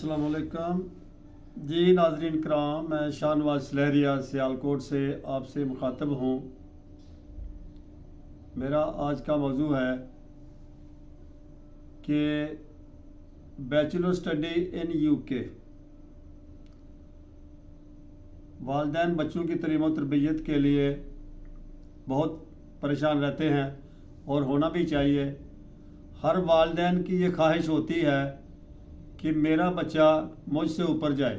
अस्सलाम वालेकुम जी नाजरीन कराम, मैं शाहनवाज सलहरिया सियालकोट से आपसे मुखातब हूँ। मेरा आज का मौजू है कि बैचलर स्टडी इन यूके। वालिदैन बच्चों की तालीम और तरबियत के लिए बहुत परेशान रहते हैं और होना भी चाहिए। हर वालिदैन की ये ख्वाहिश होती है कि मेरा बच्चा मुझसे ऊपर जाए,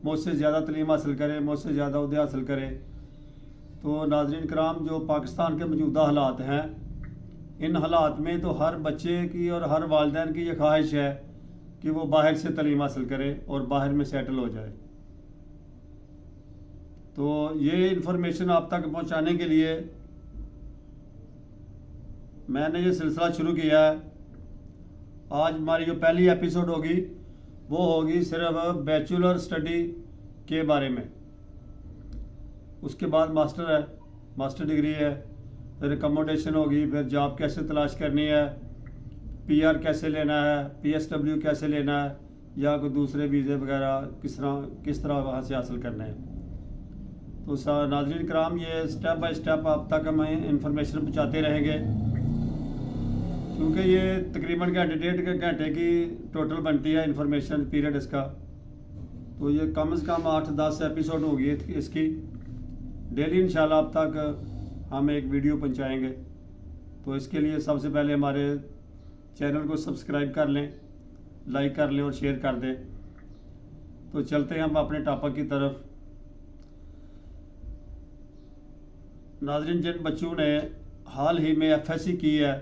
मुझसे ज़्यादा तालीम हासिल करे, मुझसे ज़्यादा उहदे हासिल करे। तो नाज़रीन कराम, जो पाकिस्तान के मौजूदा हालात हैं, इन हालात में तो हर बच्चे की और हर वालिदैन की ये ख्वाहिश है कि वो बाहर से तालीम हासिल करे और बाहर में सेटल हो जाए। तो ये इन्फॉर्मेशन आप तक पहुंचाने के लिए मैंने ये सिलसिला शुरू किया है। आज हमारी जो पहली एपिसोड होगी वो होगी सिर्फ बैचलर स्टडी के बारे में। उसके बाद मास्टर है, मास्टर डिग्री है, फिर अकोमोडेशन होगी, फिर जॉब कैसे तलाश करनी है, पीआर कैसे लेना है, पीएसडब्ल्यू कैसे लेना है, या कोई दूसरे वीज़े वगैरह किस तरह वहाँ से हासिल करने हैं। तो नाज़रीन कराम, ये स्टेप बाय स्टेप आप तक हम इंफॉर्मेशन पहुँचाते रहेंगे, क्योंकि ये तकरीबन डेढ़ घंटे की टोटल बनती है इंफॉर्मेशन पीरियड इसका। तो ये कम से कम 8-10 एपिसोड होगी इसकी। डेली इंशाल्लाह आप तक हम एक वीडियो पहुंचाएंगे। तो इसके लिए सबसे पहले हमारे चैनल को सब्सक्राइब कर लें, लाइक कर लें और शेयर कर दें। तो चलते हैं हम अपने टॉपिक की तरफ। नाज़रीन, जिन बच्चों ने हाल ही में एफएससी की है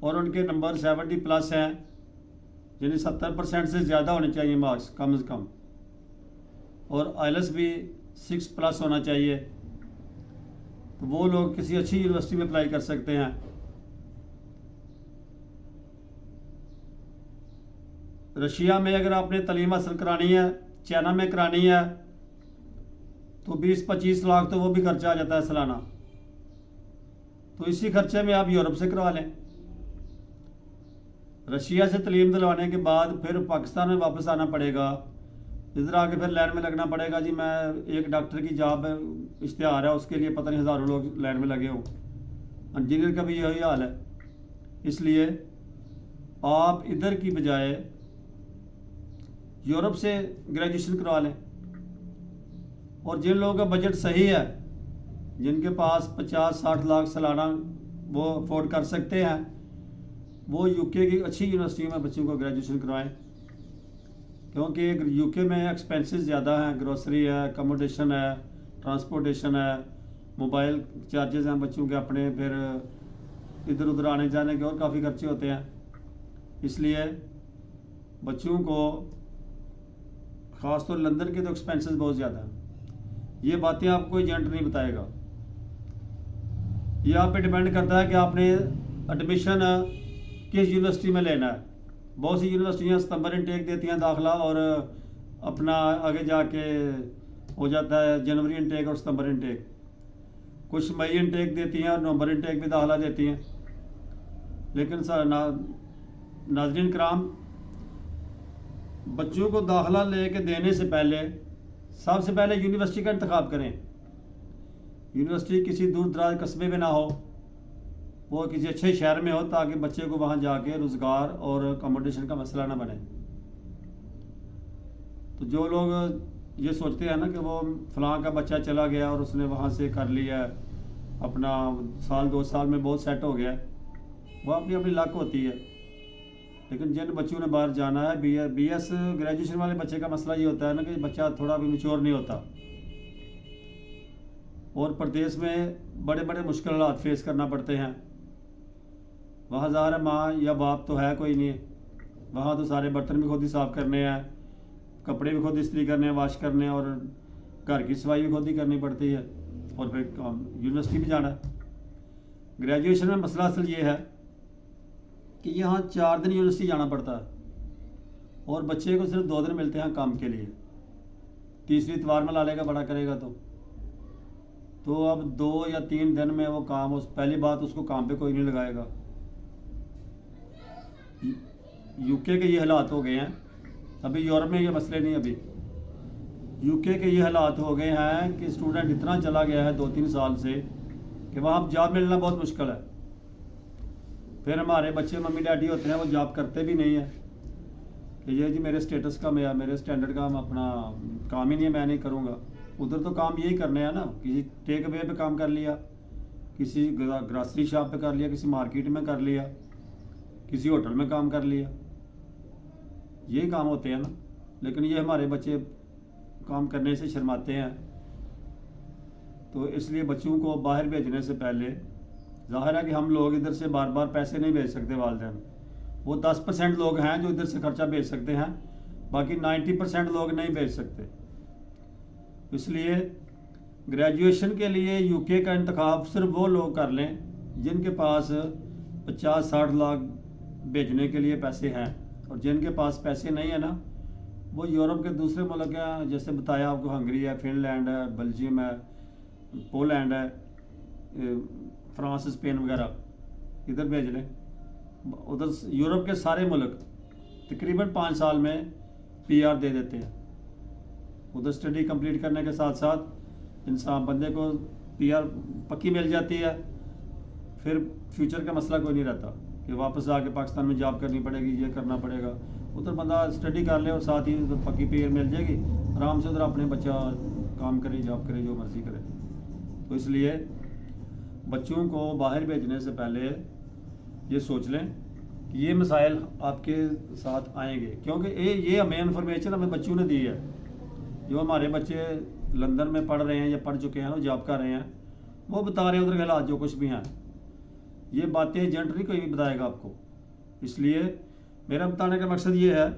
और उनके नंबर 70+ हैं, यानी 70% से ज़्यादा होने चाहिए मार्क्स कम से कम, और आइलेट्स भी 6+ होना चाहिए, तो वो लोग किसी अच्छी यूनिवर्सिटी में अप्लाई कर सकते हैं। रशिया में अगर आपने तालीम हासिल करानी है, चाइना में करानी है, तो 20-25 लाख तो वो भी खर्चा आ जाता है सालाना। तो इसी खर्चे में आप यूरोप से करवा लें। रशिया से तालीम दिलवाने के बाद फिर पाकिस्तान में वापस आना पड़ेगा, इधर आके फिर लाइन में लगना पड़ेगा। जी मैं एक डॉक्टर की जॉब इश्तिहार है, उसके लिए पता नहीं हज़ारों लोग लाइन में लगे हों। इंजीनियर का भी यही हाल है। इसलिए आप इधर की बजाय यूरोप से ग्रेजुएशन करवा लें। और जिन लोगों का बजट सही है, जिनके पास 50-60 लाख सालाना वो अफोर्ड कर सकते हैं, वो यूके की अच्छी यूनिवर्सिटी में बच्चों को ग्रेजुएशन करवाएं, क्योंकि यूके में एक्सपेंसेस ज़्यादा हैं। ग्रोसरी है, अकोमोडेशन है, ट्रांसपोर्टेशन है, मोबाइल चार्जेस हैं बच्चों के अपने, फिर इधर उधर आने जाने के और काफ़ी खर्चे होते हैं। इसलिए बच्चों को ख़ासतौर लंदन के तो एक्सपेंसेस बहुत ज़्यादा हैं। ये बातें आपको एजेंट नहीं बताएगा। ये आप पे डिपेंड करता है कि आपने एडमिशन किस यूनिवर्सिटी में लेना है। बहुत सी यूनिवर्सिटियाँ सितंबर इनटेक देती हैं दाखिला, और अपना आगे जाके हो जाता है जनवरी इनटेक और सितंबर इनटेक। कुछ मई इनटेक देती हैं और नवंबर इनटेक भी दाखिला देती हैं। लेकिन नाज़रीन कराम, बच्चों को दाखिला लेके देने से पहले सबसे पहले यूनिवर्सिटी का इंतखाब करें। यूनिवर्सिटी किसी दूर दराज कस्बे में ना हो, वो किसी अच्छे शहर में हो, ताकि बच्चे को वहाँ जाके रोज़गार और अकोमोडेशन का मसला ना बने। तो जो लोग ये सोचते हैं ना कि वो फलां का बच्चा चला गया और उसने वहाँ से कर लिया अपना, 1-2 साल में बहुत सेट हो गया, वो अपनी अपनी लक होती है। लेकिन जिन बच्चों ने बाहर जाना है, बीएस ग्रेजुएशन वाले बच्चे का मसला ये होता है ना कि बच्चा थोड़ा भी मैच्योर नहीं होता, और प्रदेश में बड़े बड़े मुश्किल हालात फेस करना पड़ते हैं। वहाँ ज़ाहिर है माँ या बाप तो है कोई नहीं, वहाँ तो सारे बर्तन भी खुद ही साफ़ करने हैं, कपड़े भी खुद इस्त्री करने हैं, वाश करने हैं, और घर की सफाई भी खुद ही करनी पड़ती है, और फिर यूनिवर्सिटी भी जाना है। ग्रेजुएशन में मसला असल ये है कि यहाँ 4 दिन यूनिवर्सिटी जाना पड़ता है, और बच्चे को सिर्फ 2 दिन मिलते हैं काम के लिए। तीसरी इतवार में ला लेगा बड़ा करेगा तो अब 2 या 3 दिन में वो काम, उस पहली बात उसको काम पे कोई नहीं लगाएगा। यूके के ये हालात हो गए हैं, अभी यूरोप में ये मसले नहीं, अभी यूके के ये हालात हो गए हैं कि स्टूडेंट इतना चला गया है 2-3 साल से कि वहाँ जॉब मिलना बहुत मुश्किल है। फिर हमारे बच्चे मम्मी डैडी होते हैं वो जॉब करते भी नहीं है कि ये जी मेरे स्टेटस का मेरे स्टैंडर्ड का अपना काम ही नहीं है, मैं नहीं करूँगा। उधर तो काम यही करने हैं ना, किसी टेक अवे पे काम कर लिया, किसी ग्रॉसरी शॉप पे कर लिया, किसी मार्केट में कर लिया, किसी होटल में काम कर लिया, यही काम होते हैं ना। लेकिन ये हमारे बच्चे काम करने से शर्माते हैं, तो इसलिए बच्चों को बाहर भेजने से पहले ज़ाहिर है कि हम लोग इधर से बार बार पैसे नहीं भेज सकते वालिदैन। वो 10% लोग हैं जो इधर से खर्चा भेज सकते हैं, बाकी 90% लोग नहीं भेज सकते। इसलिए ग्रेजुएशन के लिए यूके का इंतखाब सिर्फ वो लोग कर लें जिनके पास 50-60 लाख भेजने के लिए पैसे हैं, और जिनके पास पैसे नहीं है ना, वो यूरोप के दूसरे मुल्क हैं, जैसे बताया आपको, हंगरी है, फिनलैंड है, बेल्जियम है, पोलैंड है, फ्रांस, स्पेन वगैरह, इधर भेज लें। उधर यूरोप के सारे मुल्क तकरीबन 5 साल में पीआर दे देते हैं। उधर स्टडी कंप्लीट करने के साथ साथ इंसान बंदे को पीआर पक्की मिल जाती है, फिर फ्यूचर का मसला कोई नहीं रहता कि वापस आके पाकिस्तान में जॉब करनी पड़ेगी, ये करना पड़ेगा। उधर बंदा स्टडी कर ले और साथ ही उधर पक्की पीआर मिल जाएगी, आराम से उधर अपने बच्चा काम करे, जॉब करे, जो मर्ज़ी करे। तो इसलिए बच्चों को बाहर भेजने से पहले ये सोच लें कि ये मसाइल आपके साथ आएंगे, क्योंकि ये हमें इन्फॉर्मेशन हमें बच्चों ने दी है। जो हमारे बच्चे लंदन में पढ़ रहे हैं या पढ़ चुके हैं, वो जॉब कर रहे हैं, वो बता रहे हैं उधर के हालात जो कुछ भी हैं। ये बातें एजेंट नहीं कोई भी बताएगा आपको। इसलिए मेरा बताने का मकसद ये है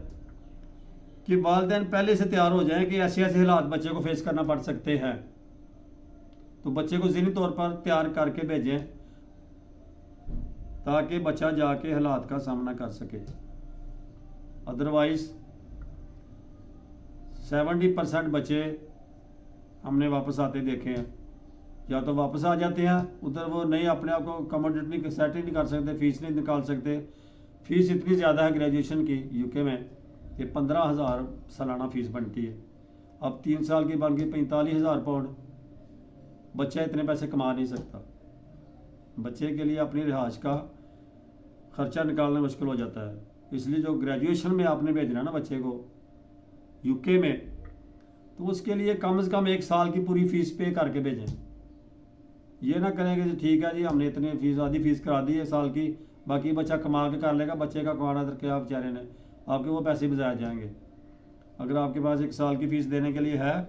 कि वालिदैन पहले से तैयार हो जाएं कि ऐसे ऐसे हालात बच्चे को फेस करना पड़ सकते हैं, तो बच्चे को ज़हनी तौर पर तैयार करके भेजें ताकि बच्चा जाके हालात का सामना कर सके। अदरवाइज़ 70% बच्चे हमने वापस आते देखे हैं, या तो वापस आ जाते हैं उधर, वो नहीं अपने आप को अकोमोडेट नहीं सेट नहीं कर सकते, फीस नहीं निकाल सकते। फ़ीस इतनी ज़्यादा है ग्रेजुएशन की यूके में कि 15,000 सालाना फ़ीस बनती है। अब 3 साल की बन गई 45,000 पाउंड। बच्चा इतने पैसे कमा नहीं सकता। बच्चे के लिए अपनी रिहाइश का ख़र्चा निकालना मुश्किल हो जाता है। इसलिए जो ग्रेजुएशन में आपने भेजना ना बच्चे को यूके में, तो उसके लिए कम से कम 1 साल की पूरी फ़ीस पे करके भेजें। ये ना करें कि ठीक है जी हमने इतनी फ़ीस, आधी फ़ीस करा दी है साल की, बाकी बच्चा कमा के कर लेगा। बच्चे का कमाना तो क्या बेचारे ने, आपके वो पैसे भी ज़ाया जाएंगे। अगर आपके पास 1 साल की फ़ीस देने के लिए है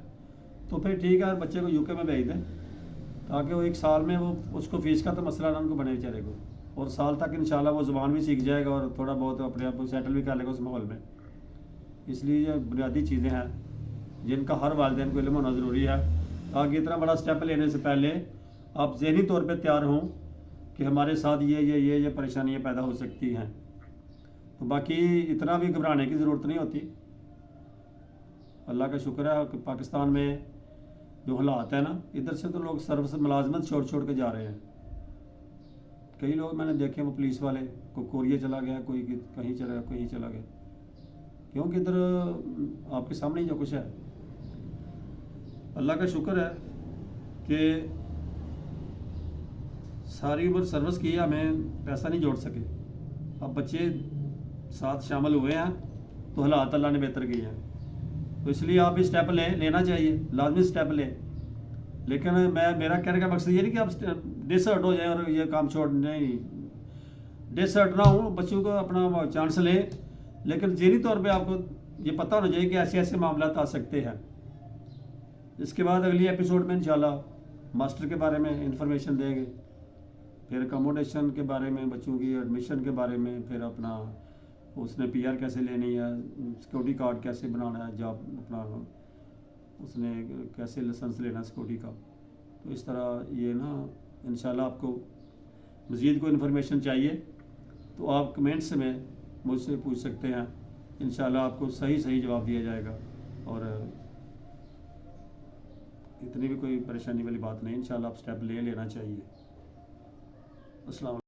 तो फिर ठीक है, बच्चे को यूके में भेज दें ताकि वो 1 साल में वो उसको फ़ीस का तो मसला ना उनको बने बेचारे को, और साल तक इंशाल्लाह वो ज़ुबान भी सीख जाएगा और थोड़ा बहुत अपने आप को सेटल भी कर लेगा उस माहौल में। इसलिए ये बुनियादी चीज़ें हैं जिनका हर वालिदैन को इल्म होना ज़रूरी है, ताकि इतना बड़ा स्टेप लेने से पहले आप ज़हनी तौर पे तैयार हों कि हमारे साथ ये परेशानियाँ पैदा हो सकती हैं। तो बाकी इतना भी घबराने की ज़रूरत नहीं होती। अल्लाह का शुक्र है कि पाकिस्तान में जो हालात है ना, इधर से तो लोग सर्विस मुलाजमत छोड़ के जा रहे हैं। कई लोग मैंने देखे, वो पुलिस वाले, कोई कोरिया चला गया, कोई कहीं चला गया, कहीं चला गया, क्योंकि इधर आपके सामने ही जो कुछ है। अल्लाह का शुक्र है कि सारी उम्र सर्विस की, हमें पैसा नहीं जोड़ सके। अब बच्चे साथ शामिल हुए हैं तो हालात अल्लाह ने बेहतर किए हैं। तो इसलिए आप भी स्टेप लेना चाहिए, लाजमी स्टेप लें। लेकिन मेरा कहने का मकसद ये नहीं कि आप डिसर्ट हो जाए और ये काम छोड़, नहीं, डिसर्ट ना हो, बच्चों को अपना चांस लें, लेकिन ज़हनी तौर पे आपको ये पता होना चाहिए कि ऐसे ऐसे मामला आ सकते हैं। इसके बाद अगली एपिसोड में इंशाल्लाह मास्टर के बारे में इंफॉर्मेशन देंगे, फिर अकोमोडेशन के बारे में, बच्चों की एडमिशन के बारे में, फिर अपना उसने पीआर कैसे लेनी है, सिक्योरिटी कार्ड कैसे बनाना है, जॉब अपना उसने कैसे लाइसेंस लेना है सिक्योरिटी का। तो इस तरह ये ना इंशाल्लाह आपको मज़ीद कोई इन्फॉर्मेशन चाहिए तो आप कमेंट्स में मुझसे पूछ सकते हैं। इंशाल्लाह आपको सही जवाब दिया जाएगा, और इतनी भी कोई परेशानी वाली बात नहीं। इंशाल्लाह आप स्टेप लेना चाहिए। अस्सलाम।